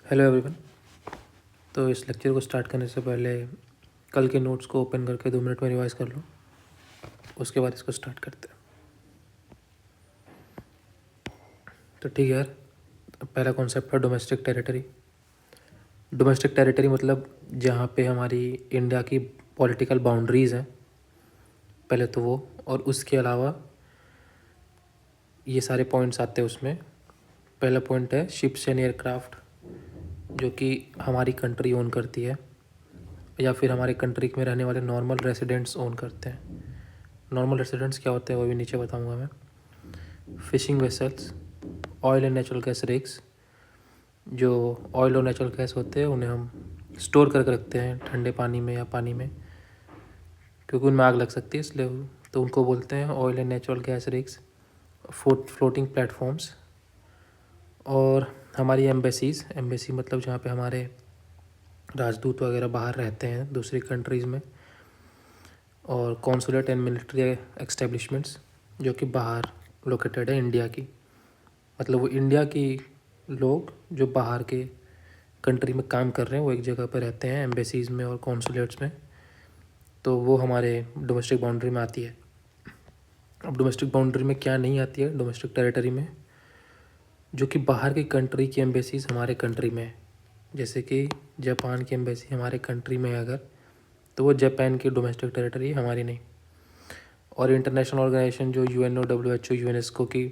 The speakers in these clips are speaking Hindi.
Hello everyone. तो इस लेक्चर को स्टार्ट करने से पहले कल के नोट्स को ओपन करके 2 मिनट में रिवाइज कर लो, उसके बाद इसको स्टार्ट करते हैं। तो ठीक है यार, पहला कॉन्सेप्ट है डोमेस्टिक टेरिटरी। डोमेस्टिक टेरिटरी मतलब जहाँ पे हमारी इंडिया की पॉलिटिकल बाउंड्रीज़ हैं, पहले तो वो, और उसके अलावा ये सारे पॉइंट्स आते हैं उसमें। पहला पॉइंट है शिप्स एंड एयरक्राफ्ट, जो कि हमारी कंट्री ओन करती है या फिर हमारे कंट्री में रहने वाले नॉर्मल रेसिडेंट्स ओन करते हैं। नॉर्मल रेसिडेंट्स क्या होते हैं वो भी नीचे बताऊंगा मैं। Fishing vessels, oil and natural gas rigs, जो ऑयल और नेचुरल गैस होते हैं उन्हें हम स्टोर करके रखते हैं ठंडे पानी में या पानी में, क्योंकि उनमें आग लग सकती है इसलिए, तो उनको बोलते हैं oil and natural gas rigs. Floating platforms, और हमारी एम्बेसी मतलब जहाँ पे हमारे राजदूत वगैरह बाहर रहते हैं दूसरी कंट्रीज़ में, और कॉन्सुलेट एंड मिलिट्री एस्टेब्लिशमेंट्स जो कि बाहर लोकेटेड है इंडिया की, मतलब वो इंडिया की लोग जो बाहर के कंट्री में काम कर रहे हैं वो एक जगह पर रहते हैं एम्बेसीज़ में और कॉन्सुलेट्स में, तो वो हमारे डोमेस्टिक बाउंड्री में आती है। अब डोमेस्टिक बाउंड्री में क्या नहीं आती है डोमेस्टिक टेरिटरी में, जो कि बाहर की कंट्री की एम्बेसीज़ हमारे कंट्री में है। जैसे कि जापान की एम्बेसी हमारे कंट्री में है अगर, तो वो जापान की डोमेस्टिक टेरिटरी है, हमारी नहीं। और इंटरनेशनल ऑर्गेनाइजेशन जो यूएनओ, डब्ल्यूएचओ, यूनेस्को की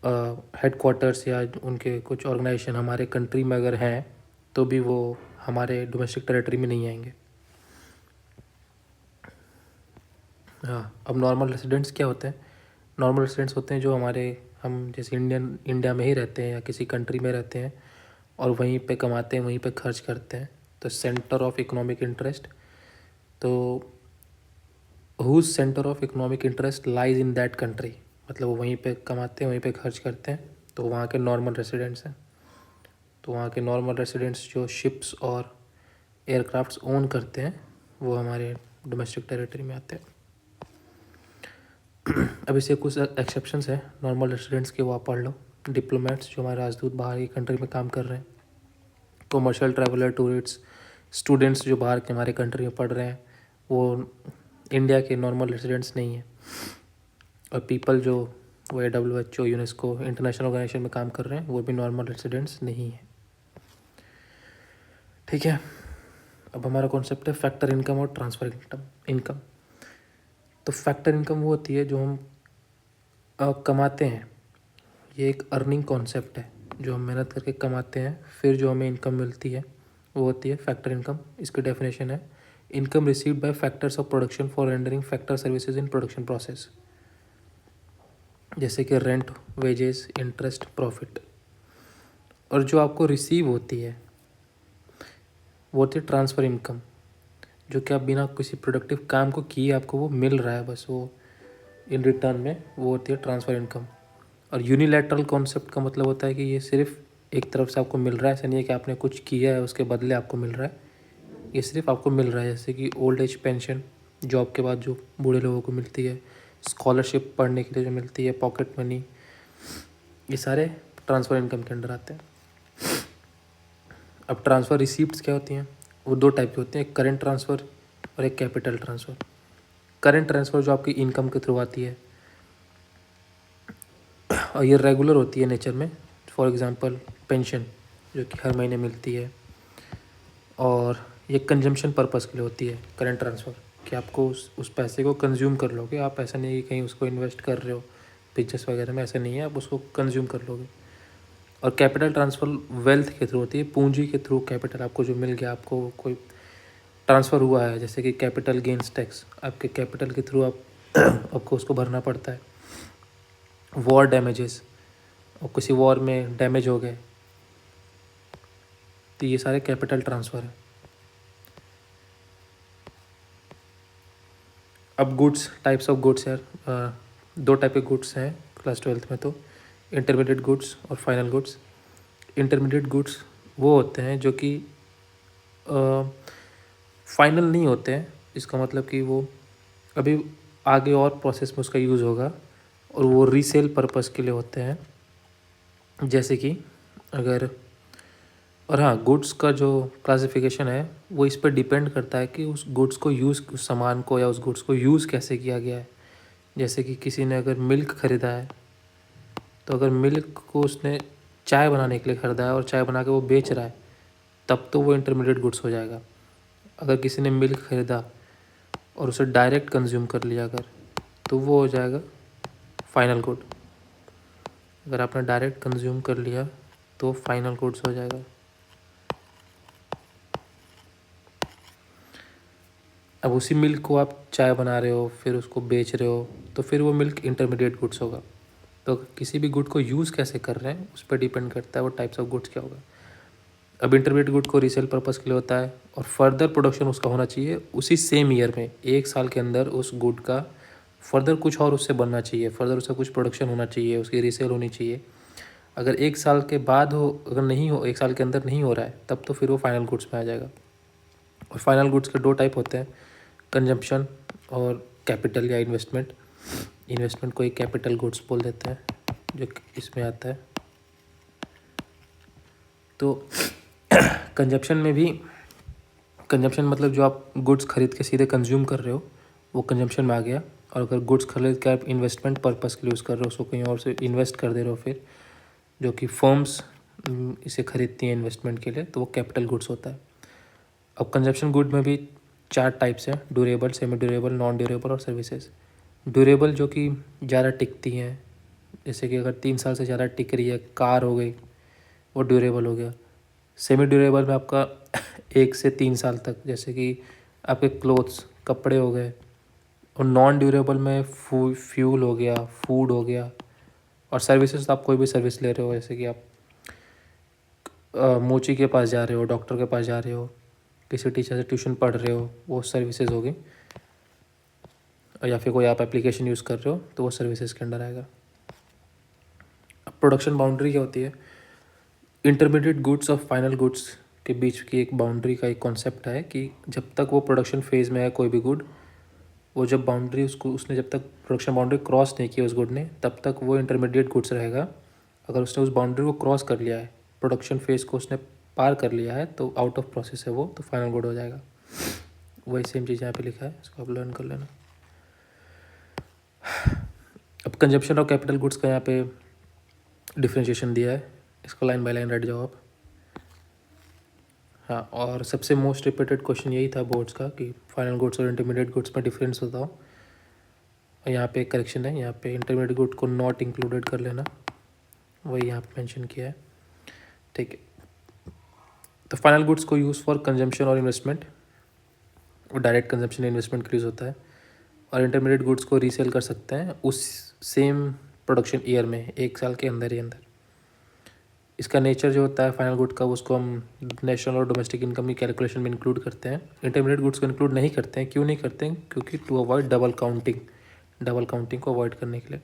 हेडक्वार्टर्स या उनके कुछ ऑर्गेनाइजेशन हमारे कंट्री में अगर हैं तो भी वो हमारे डोमेस्टिक टेरिटरी में नहीं आएंगे। हाँ, अब नॉर्मल रेसिडेंट्स क्या होते हैं? नॉर्मल रेसिडेंट्स होते हैं जो हम जैसे इंडिया में ही रहते हैं या किसी कंट्री में रहते हैं और वहीं पे कमाते हैं, वहीं पे खर्च करते हैं, तो सेंटर ऑफ इकोनॉमिक इंटरेस्ट, तो whose centre of economic interest lies in that country, मतलब वो वहीं पे कमाते हैं, वहीं पे खर्च करते हैं, तो वहाँ के नॉर्मल रेसिडेंट्स हैं। तो वहाँ के नॉर्मल रेसिडेंट्स जो शिप्स और एयरक्राफ्ट्स ओन करते हैं वो हमारे डोमेस्टिक टेरिटरी में आते हैं। अब इससे कुछ एक्सेप्शंस हैं नॉर्मल रेसिडेंट्स के, वो आप पढ़ लो। डिप्लोमेट्स जो हमारे राजदूत बाहर की कंट्री में काम कर रहे हैं, कमर्शियल ट्रैवलर, टूरिस्ट, स्टूडेंट्स जो बाहर के हमारे कंट्री में पढ़ रहे हैं, वो इंडिया के नॉर्मल रेसिडेंट्स नहीं हैं। और पीपल जो वो डब्ल्यूएचओ, यूनेस्को, इंटरनेशनल ऑर्गेनाइजेशन में काम कर रहे हैं वो भी नॉर्मल रेसिडेंट्स नहीं हैं। ठीक है, अब हमारा कॉन्सेप्ट है फैक्टर इनकम और ट्रांसफ़र इनकम। तो फैक्टर इनकम वो होती है जो हम कमाते हैं, ये एक अर्निंग कॉन्सेप्ट है, जो हम मेहनत करके कमाते हैं फिर जो हमें इनकम मिलती है वो होती है फैक्टर इनकम। इसकी डेफिनेशन है income received by factors of production for rendering factor services in production process, जैसे कि रेंट, वेजेस, इंटरेस्ट, प्रॉफिट। और जो आपको रिसीव होती है वो होती है ट्रांसफ़र इनकम, जो कि आप बिना किसी प्रोडक्टिव काम को किए आपको वो मिल रहा है बस वो इन रिटर्न में, वो होती है ट्रांसफ़र इनकम। और यूनिलैटरल कॉन्सेप्ट का मतलब होता है कि ये सिर्फ एक तरफ से आपको मिल रहा है, ऐसा नहीं है कि आपने कुछ किया है उसके बदले आपको मिल रहा है, ये सिर्फ आपको मिल रहा है। जैसे कि ओल्ड एज पेंशन जॉब के बाद जो बूढ़े लोगों को मिलती है, स्कॉलरशिप पढ़ने के लिए जो मिलती है, पॉकेट मनी, ये सारे ट्रांसफ़र इनकम के अंडर आते हैं। अब ट्रांसफ़र रिसीप्ट्स क्या होती हैं? वो दो टाइप के होते हैं, एक करेंट ट्रांसफ़र और एक कैपिटल ट्रांसफ़र। करेंट ट्रांसफ़र जो आपकी इनकम के थ्रू आती है और ये रेगुलर होती है नेचर में। फॉर एग्जांपल पेंशन जो कि हर महीने मिलती है, और ये कंजम्पशन पर्पस के लिए होती है करेंट ट्रांसफ़र, कि आपको उस पैसे को कंज्यूम कर लोगे आप, ऐसा नहीं है कि कहीं उसको इन्वेस्ट कर रहे हो बिजनेस वगैरह में, ऐसा नहीं है, आप उसको कंज्यूम कर लोगे। और कैपिटल ट्रांसफ़र वेल्थ के थ्रू होती है, पूंजी के थ्रू कैपिटल आपको जो मिल गया, आपको कोई ट्रांसफ़र हुआ है, जैसे कि कैपिटल गेंस टैक्स, आपके कैपिटल के थ्रू आप आपको उसको भरना पड़ता है। वॉर डैमेजेस, और किसी वॉर में डैमेज हो गए, तो ये सारे कैपिटल ट्रांसफ़र है। अब गुड्स, टाइप्स ऑफ गुड्स यार, दो टाइप के गुड्स हैं क्लास 12th में, तो इंटरमीडिएट गुड्स और फाइनल गुड्स। इंटरमीडिएट गुड्स वो होते हैं जो कि फाइनल नहीं होते हैं, इसका मतलब कि वो अभी आगे और प्रोसेस में उसका यूज़ होगा, और वो रीसेल पर्पस के लिए होते हैं। जैसे कि अगर और हाँ, गुड्स का जो क्लासिफिकेशन है वो इस पर डिपेंड करता है कि उस गुड्स को उस सामान को या उस गुड्स को यूज़ कैसे किया गया है। जैसे कि किसी ने अगर मिल्क ख़रीदा है, तो अगर मिल्क को उसने चाय बनाने के लिए ख़रीदा है और चाय बना के वो बेच रहा है, तब तो वो इंटरमीडिएट गुड्स हो जाएगा। अगर किसी ने मिल्क ख़रीदा और उसे डायरेक्ट कंज्यूम कर लिया अगर, तो वो हो जाएगा फाइनल गुड। अगर आपने डायरेक्ट कंज्यूम कर लिया तो फाइनल गुड्स हो जाएगा। अब उसी मिल्क को आप चाय बना रहे हो, फिर उसको बेच रहे हो, तो फिर वो मिल्क इंटरमीडिएट गुड्स होगा। तो किसी भी गुड को यूज़ कैसे कर रहे हैं उस पर डिपेंड करता है वो टाइप्स ऑफ गुड्स क्या होगा। अब इंटरमीडिएट गुड को रीसेल पर्पज़ के लिए होता है और फर्दर प्रोडक्शन उसका होना चाहिए उसी सेम ईयर में, 1 साल के अंदर उस गुड का फर्दर कुछ और उससे बनना चाहिए, फर्दर उसका कुछ प्रोडक्शन होना चाहिए, उसकी रीसेल होनी चाहिए। अगर 1 साल के बाद हो, अगर नहीं हो, 1 साल के अंदर नहीं हो रहा है, तब तो फिर वो फाइनल गुड्स में आ जाएगा। और फाइनल गुड्स के 2 टाइप होते हैं, कंजम्पशन और कैपिटल या इन्वेस्टमेंट। इन्वेस्टमेंट को एक कैपिटल गुड्स बोल देते हैं जो इसमें आता है। तो कंजप्शन में भी, कंजप्शन मतलब जो आप गुड्स खरीद के सीधे कंज्यूम कर रहे हो वो कंजप्शन में आ गया। और अगर गुड्स खरीद के आप इन्वेस्टमेंट पर्पज़ के लिए यूज़ कर रहे हो, उसको कहीं और से इन्वेस्ट कर दे रहे हो फिर, जो कि फर्म्स इसे खरीदती हैं इन्वेस्टमेंट के लिए, तो वो कैपिटल गुड्स होता है। अब कंजप्शन गुड में भी 4 टाइप्स हैं, durable, semi durable, non durable और सर्विसेज। ड्यूरेबल जो कि ज़्यादा टिकती हैं, जैसे कि अगर 3 साल से ज़्यादा टिक रही है, कार हो गई, वो ड्यूरेबल हो गया। सेमी ड्यूरेबल में आपका 1 से 3 साल तक, जैसे कि आपके क्लोथ्स, कपड़े हो गए। और नॉन ड्यूरेबल में फ्यूल हो गया, फूड हो गया। और सर्विसेज तो आप कोई भी सर्विस ले रहे हो, जैसे कि आप मोची के पास जा रहे हो, डॉक्टर के पास जा रहे हो, किसी टीचर से ट्यूशन पढ़ रहे हो, वो सर्विसेज होगी। या फिर कोई आप एप्लीकेशन यूज़ कर रहे हो तो वो सर्विसेज के अंडर आएगा। अब प्रोडक्शन बाउंड्री क्या होती है? इंटरमीडिएट गुड्स और फाइनल गुड्स के बीच की एक बाउंड्री का एक कॉन्सेप्ट है कि जब तक वो प्रोडक्शन फेज़ में है कोई भी गुड, वो जब बाउंड्री उसने जब तक प्रोडक्शन बाउंड्री क्रॉस नहीं की उस गुड ने, तब तक वो इंटरमीडिएट गुड्स रहेगा। अगर उसने उस बाउंड्री को क्रॉस कर लिया है, प्रोडक्शन फेज़ को उसने पार कर लिया है, तो आउट ऑफ प्रोसेस है वो, तो फाइनल गुड हो जाएगा। वही सेम चीज़ यहाँ पे लिखा है, इसको आप लर्न कर लेना। अब कंजप्शन ऑफ कैपिटल गुड्स का यहाँ पे डिफ्रेंशिएशन दिया है, इसको लाइन बाय लाइन रट जाओ आप। हाँ, और सबसे मोस्ट रिपीटेड क्वेश्चन यही था बोर्ड्स का कि फाइनल गुड्स और इंटरमीडिएट गुड्स में डिफरेंस बताओ। और यहाँ पे एक करेक्शन है, यहाँ पे इंटरमीडिएट गुड को नॉट इंक्लूडेड कर लेना, वही यहाँ पे मेंशन किया है, ठीक है। तो फाइनल गुड्स को यूज़ फॉर कंजम्पशन और इन्वेस्टमेंट, वो डायरेक्ट कंजम्पशन इन्वेस्टमेंट के यूज़ होता है। और इंटरमीडिएट गुड्स को रीसेल कर सकते हैं उस सेम प्रोडक्शन ईयर में, 1 साल के अंदर ही अंदर। इसका नेचर जो होता है फाइनल गुड का, उसको हम नेशनल और डोमेस्टिक इनकम की कैलकुलेशन में इंक्लूड करते हैं। इंटरमीडिएट गुड्स को इंक्लूड नहीं करते हैं। क्यों नहीं करते हैं? क्योंकि टू अवॉइड डबल काउंटिंग को अवॉइड करने के लिए।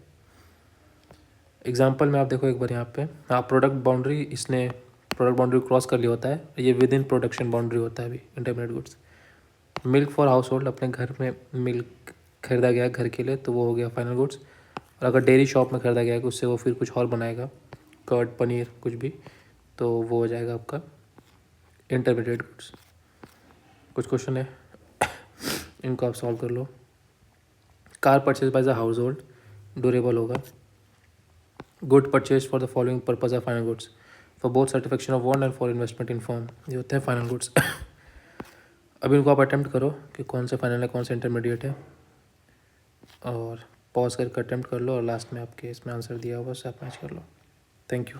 एग्जांपल में आप देखो एक बार यहाँ पे, हाँ, प्रोडक्ट बाउंड्री क्रॉस कर लिया होता है, ये विद इन प्रोडक्शन बाउंड्री होता है अभी intermediate goods. Milk for house hold, अपने घर में मिल्क खरीदा गया घर के लिए, तो वो हो गया फाइनल गुड्स। और अगर डेयरी शॉप में खरीदा गया है उससे वो फिर कुछ और बनाएगा, कर्ड, पनीर, कुछ भी, तो वो हो जाएगा आपका इंटरमीडिएट गुड्स। कुछ क्वेश्चन है इनको आप सॉल्व कर लो। Car purchase by the household, durable होगा। Good purchase for the following purpose of final goods, for both certification of want and for investment in form, ये होते हैं फाइनल गुड्स। अब इनको आप अटैम्प्ट करो कि कौन सा फाइनल है, कौन सा इंटरमीडिएट है, और पॉज करके अटैम्प्ट कर लो, और लास्ट में आपके इसमें आंसर दिया होगा उससे आप मैच कर लो। Thank you.